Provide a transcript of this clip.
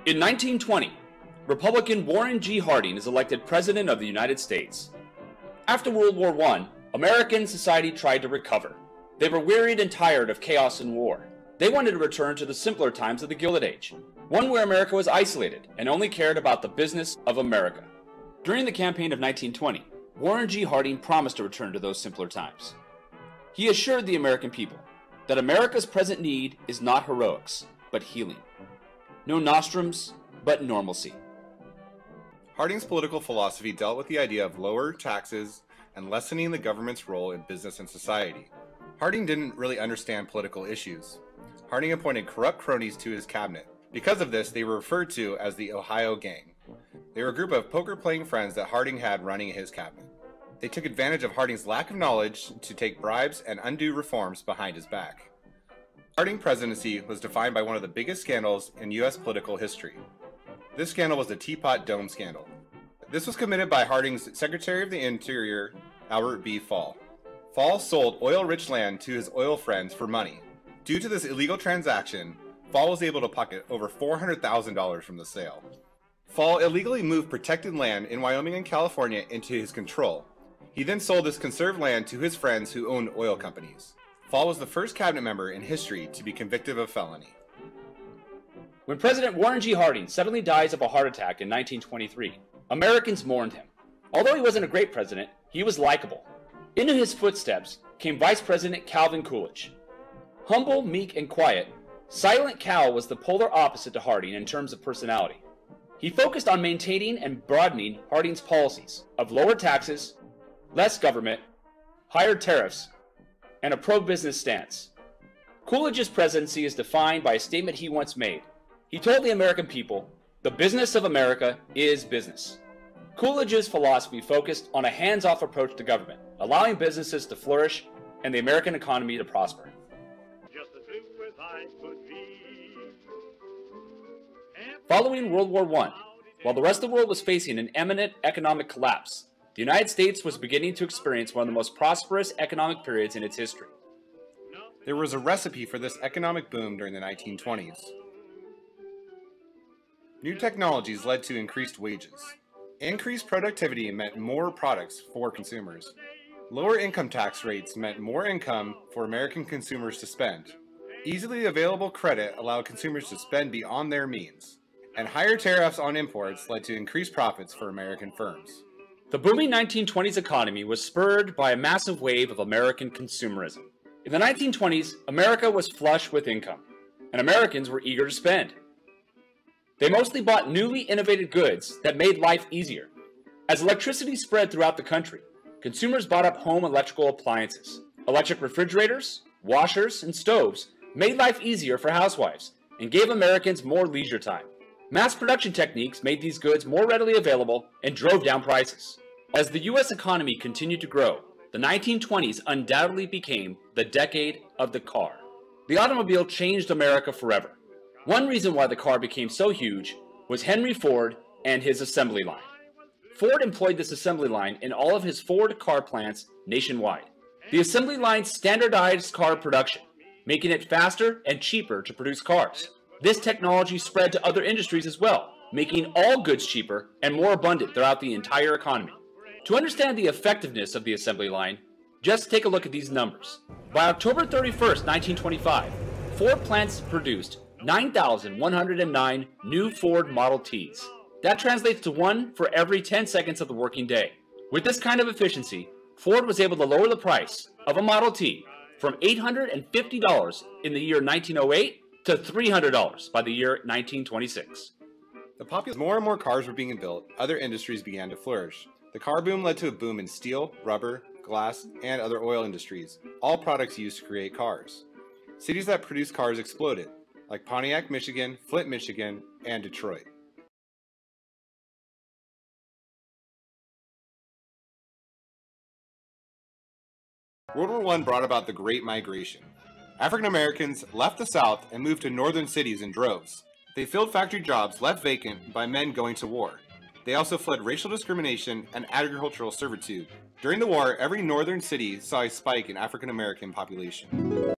In 1920, Republican Warren G. Harding is elected President of the United States. After World War I, American society tried to recover. They were wearied and tired of chaos and war. They wanted to return to the simpler times of the Gilded Age, one where America was isolated and only cared about the business of America. During the campaign of 1920, Warren G. Harding promised to return to those simpler times. He assured the American people that America's present need is not heroics, but healing. No nostrums, but normalcy. Harding's political philosophy dealt with the idea of lower taxes and lessening the government's role in business and society. Harding didn't really understand political issues. Harding appointed corrupt cronies to his cabinet. Because of this, they were referred to as the Ohio Gang. They were a group of poker-playing friends that Harding had running his cabinet. They took advantage of Harding's lack of knowledge to take bribes and undo reforms behind his back. Harding's presidency was defined by one of the biggest scandals in U.S. political history. This scandal was the Teapot Dome scandal. This was committed by Harding's Secretary of the Interior, Albert B. Fall. Fall sold oil-rich land to his oil friends for money. Due to this illegal transaction, Fall was able to pocket over $400,000 from the sale. Fall illegally moved protected land in Wyoming and California into his control. He then sold this conserved land to his friends who owned oil companies. Fall was the first cabinet member in history to be convicted of a felony. When President Warren G. Harding suddenly dies of a heart attack in 1923, Americans mourned him. Although he wasn't a great president, he was likable. Into his footsteps came Vice President Calvin Coolidge. Humble, meek, and quiet, Silent Cal was the polar opposite to Harding in terms of personality. He focused on maintaining and broadening Harding's policies of lower taxes, less government, higher tariffs, and a pro-business stance. Coolidge's presidency is defined by a statement he once made. He told the American people, "The business of America is business." Coolidge's philosophy focused on a hands-off approach to government, allowing businesses to flourish and the American economy to prosper. Just as blue as I could be. Following World War I, while the rest of the world was facing an imminent economic collapse, the United States was beginning to experience one of the most prosperous economic periods in its history. There was a recipe for this economic boom during the 1920s. New technologies led to increased wages. Increased productivity meant more products for consumers. Lower income tax rates meant more income for American consumers to spend. Easily available credit allowed consumers to spend beyond their means. And higher tariffs on imports led to increased profits for American firms. The booming 1920s economy was spurred by a massive wave of American consumerism. In the 1920s, America was flush with income, and Americans were eager to spend. They mostly bought newly innovated goods that made life easier. As electricity spread throughout the country, consumers bought up home electrical appliances. Electric refrigerators, washers, and stoves made life easier for housewives and gave Americans more leisure time. Mass production techniques made these goods more readily available and drove down prices. As the U.S. economy continued to grow, the 1920s undoubtedly became the decade of the car. The automobile changed America forever. One reason why the car became so huge was Henry Ford and his assembly line. Ford employed this assembly line in all of his Ford car plants nationwide. The assembly line standardized car production, making it faster and cheaper to produce cars. This technology spread to other industries as well, making all goods cheaper and more abundant throughout the entire economy. To understand the effectiveness of the assembly line, just take a look at these numbers. By October 31st, 1925, Ford plants produced 9,109 new Ford Model Ts. That translates to one for every 10 seconds of the working day. With this kind of efficiency, Ford was able to lower the price of a Model T from $850 in the year 1908 to $300 by the year 1926. As more and more cars were being built, other industries began to flourish. The car boom led to a boom in steel, rubber, glass, and other oil industries, all products used to create cars. Cities that produced cars exploded, like Pontiac, Michigan, Flint, Michigan, and Detroit. World War I brought about the Great Migration. African Americans left the South and moved to northern cities in droves. They filled factory jobs left vacant by men going to war. They also fled racial discrimination and agricultural servitude. During the war, every northern city saw a spike in African American population.